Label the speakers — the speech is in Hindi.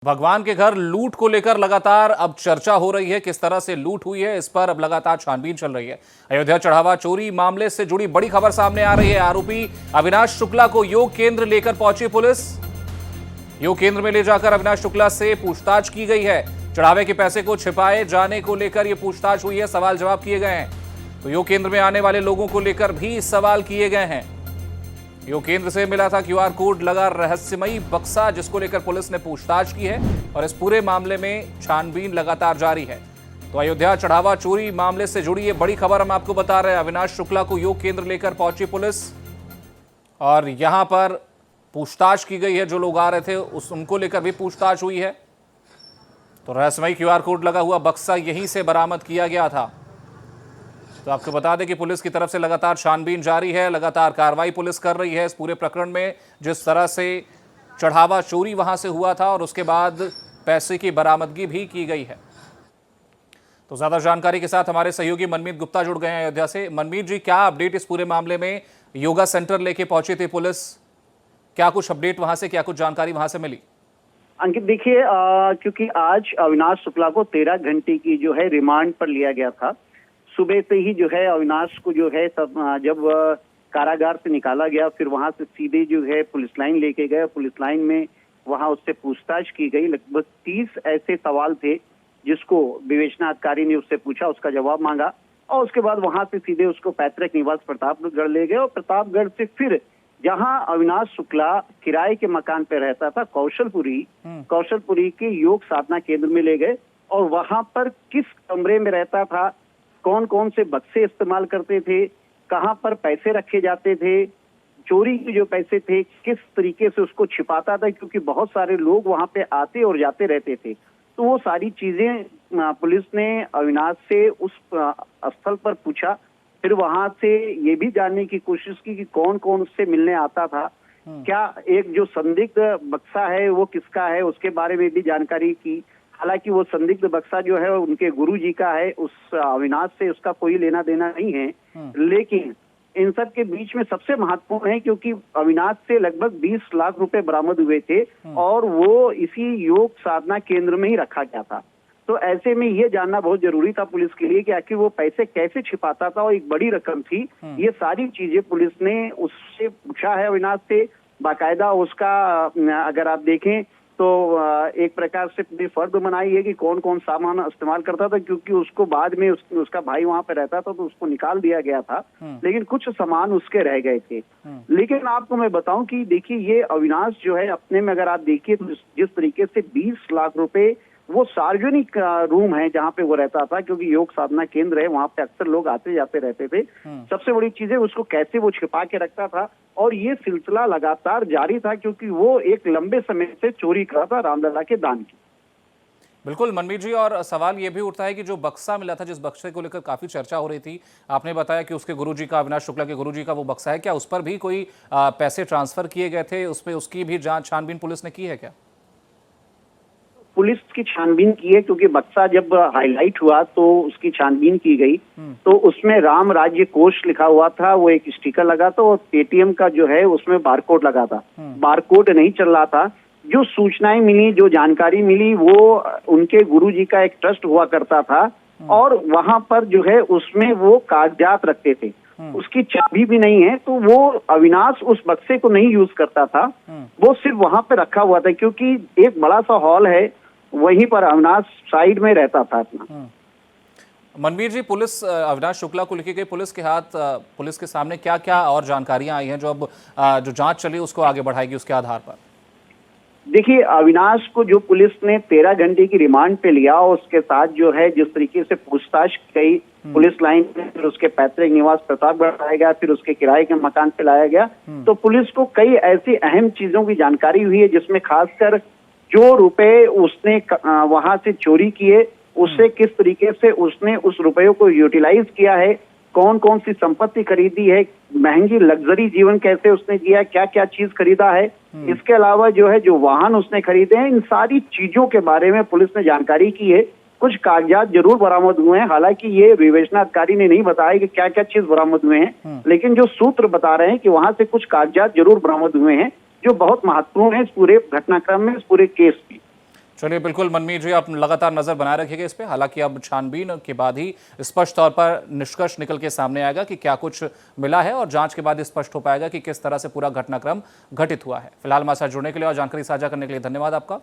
Speaker 1: भगवान के घर लूट को लेकर लगातार अब चर्चा हो रही है। किस तरह से लूट हुई है, इस पर अब लगातार छानबीन चल रही है। अयोध्या चढ़ावा चोरी मामले से जुड़ी बड़ी खबर सामने आ रही है। आरोपी अविनाश शुक्ला को योग केंद्र लेकर पहुंची पुलिस। योग केंद्र में ले जाकर अविनाश शुक्ला से पूछताछ की गई है। चढ़ावे के पैसे को छिपाए जाने को लेकर यह पूछताछ हुई है, सवाल जवाब किए गए हैं। तो योग केंद्र में आने वाले लोगों को लेकर भी सवाल किए गए हैं। योग केंद्र से मिला था क्यूआर कोड लगा रहस्यमयी बक्सा, जिसको लेकर पुलिस ने पूछताछ की है और इस पूरे मामले में छानबीन लगातार जारी है। तो अयोध्या चढ़ावा चोरी मामले से जुड़ी ये बड़ी खबर हम आपको बता रहे हैं। अविनाश शुक्ला को योग केंद्र लेकर पहुंची पुलिस और यहां पर पूछताछ की गई है। जो लोग आ रहे थे उनको लेकर भी पूछताछ हुई है। तो रहस्यमयी क्यूआर कोड लगा हुआ बक्सा यहीं से बरामद किया गया था। तो आपको बता दें कि पुलिस की तरफ से लगातार छानबीन जारी है, लगातार कार्रवाई पुलिस कर रही है इस पूरे प्रकरण में। जिस तरह से चढ़ावा चोरी वहां से हुआ था और उसके बाद पैसे की बरामदगी भी की गई है। तो ज्यादा जानकारी के साथ हमारे सहयोगी मनमीत गुप्ता जुड़ गए हैं अयोध्या से। मनमीत जी, क्या अपडेट इस पूरे मामले में? योगा सेंटर लेके पहुंची थी पुलिस, क्या कुछ अपडेट वहां से, क्या कुछ जानकारी वहां से मिली?
Speaker 2: अंकित, देखिए, क्योंकि आज अविनाश शुक्ला को 13 घंटे की जो है रिमांड पर लिया गया था। सुबह से ही जो है अविनाश को जो है जब कारागार से निकाला गया, फिर वहां से सीधे जो है पुलिस लाइन लेके गए। पुलिस लाइन में वहां उससे पूछताछ की गई। लगभग 30 ऐसे सवाल थे जिसको विवेचना अधिकारी ने उससे पूछा, उसका जवाब मांगा और उसके बाद वहां से सीधे उसको पैतृक निवास प्रतापगढ़ ले गए और प्रतापगढ़ से फिर जहां अविनाश शुक्ला किराए के मकान पे रहता था कौशलपुरी के योग साधना केंद्र में ले गए और वहां पर किस कमरे में रहता था, कौन कौन से बक्से इस्तेमाल करते थे, कहां पर पैसे रखे जाते थे, चोरी के जो पैसे थे किस तरीके से उसको छिपाता था, क्योंकि बहुत सारे लोग वहां पे आते और जाते रहते थे। तो वो सारी चीजें पुलिस ने अविनाश से उस स्थल पर पूछा। फिर वहां से ये भी जानने की कोशिश की कि कौन कौन उससे मिलने आता था, क्या एक जो संदिग्ध बक्सा है वो किसका है, उसके बारे में भी जानकारी की। हालांकि वो संदिग्ध बक्सा जो है उनके गुरुजी का है, उस अविनाश से उसका कोई लेना देना नहीं है। लेकिन इन सब के बीच में सबसे महत्वपूर्ण है क्योंकि अविनाश से लगभग 20 लाख रुपए बरामद हुए थे और वो इसी योग साधना केंद्र में ही रखा गया था। तो ऐसे में ये जानना बहुत जरूरी था पुलिस के लिए कि आखिर वो पैसे कैसे छिपाता था और एक बड़ी रकम थी। ये सारी चीजें पुलिस ने उससे पूछा है अविनाश से। बाकायदा उसका अगर आप देखें तो एक प्रकार से पूरी फर्द बनाई है कि कौन कौन सामान इस्तेमाल करता था, क्योंकि उसको बाद में उसका भाई वहां पे रहता था तो उसको निकाल दिया गया था, लेकिन कुछ सामान उसके रह गए थे। लेकिन आपको मैं बताऊं कि देखिए, ये अविनाश जो है अपने में अगर आप देखिए तो जिस तरीके से 20 लाख रुपए, वो सार्वजनिक रूम है जहाँ पे वो रहता था, क्योंकि योग साधना केंद्र है, वहां पे अक्सर लोग आते जाते रहते थे। सबसे बड़ी चीज है उसको कैसे वो छिपा के रखता था और ये सिलसिला लगातार जारी था क्योंकि वो एक लंबे समय से चोरी कर रहा था रामलला के दान की।
Speaker 1: बिल्कुल मनमीत जी, और सवाल ये भी उठता है कि जो बक्सा मिला था, जिस बक्से को लेकर काफी चर्चा हो रही थी, आपने बताया कि उसके गुरुजी का, अविनाश शुक्ला के गुरुजी का वो बक्सा है, क्या उस पर भी कोई पैसे ट्रांसफर किए गए थे? उस पर उसकी भी जांच छानबीन पुलिस ने की है क्या?
Speaker 2: पुलिस की छानबीन की है क्योंकि बक्सा जब हाईलाइट हुआ तो उसकी छानबीन की गई। तो उसमें राम राज्य कोष लिखा हुआ था, वो एक स्टिकर लगा था और पेटीएम का जो है उसमें बारकोड लगा था। बारकोड नहीं चल रहा था। जो सूचनाएं मिली, जो जानकारी मिली, वो उनके गुरुजी का एक ट्रस्ट हुआ करता था और वहां पर जो है उसमें वो कागजात रखते थे। उसकी चाबी भी नहीं है, तो वो अविनाश उस बक्से को नहीं यूज करता था, वो सिर्फ वहां पे रखा हुआ था क्योंकि एक बड़ा सा हॉल है, वहीं पर अविनाश साइड में रहता था अपना।
Speaker 1: मनवीर जी, पुलिस अविनाश शुक्ला को लेके गई, पुलिस के हाथ, पुलिस के सामने क्या क्या और जानकारियां आई हैं जो अब जो जांच चली उसको आगे बढ़ाएगी उसके आधार पर?
Speaker 2: देखिए, अविनाश को जो पुलिस ने 13 घंटे की रिमांड पे लिया और उसके साथ जो है जिस तरीके से पूछताछ की पुलिस लाइन में, फिर उसके पैतृक निवास प्रतापगढ़ लाया गया, फिर उसके किराए के मकान पे लाया गया, तो पुलिस को कई ऐसी अहम चीजों की जानकारी हुई है जिसमें खासकर जो रुपए उसने वहां से चोरी किए, उससे किस तरीके से उसने उस रुपयों को यूटिलाइज किया है, कौन कौन सी संपत्ति खरीदी है, महंगी लग्जरी जीवन कैसे उसने जिया, क्या क्या चीज खरीदा है, इसके अलावा जो है जो वाहन उसने खरीदे हैं, इन सारी चीजों के बारे में पुलिस ने जानकारी की है। कुछ कागजात जरूर बरामद हुए हैं, हालांकि ये विवेचना अधिकारी ने नहीं बताया कि क्या क्या चीज बरामद हुए हैं, लेकिन जो सूत्र बता रहे हैं कि वहां से कुछ कागजात जरूर बरामद हुए हैं जो बहुत महत्वपूर्ण है इस पूरे घटनाक्रम में, इस पूरे केस में।
Speaker 1: चलिए बिल्कुल मनमीत जी, आप लगातार नजर बनाए रखिएगा इस पे। हालांकि अब छानबीन के बाद ही स्पष्ट तौर पर निष्कर्ष निकल के सामने आएगा कि क्या कुछ मिला है और जांच के बाद ही स्पष्ट हो पाएगा कि किस तरह से पूरा घटनाक्रम घटित हुआ है। फिलहाल हमारे साथ जुड़ने के लिए और जानकारी साझा करने के लिए धन्यवाद आपका।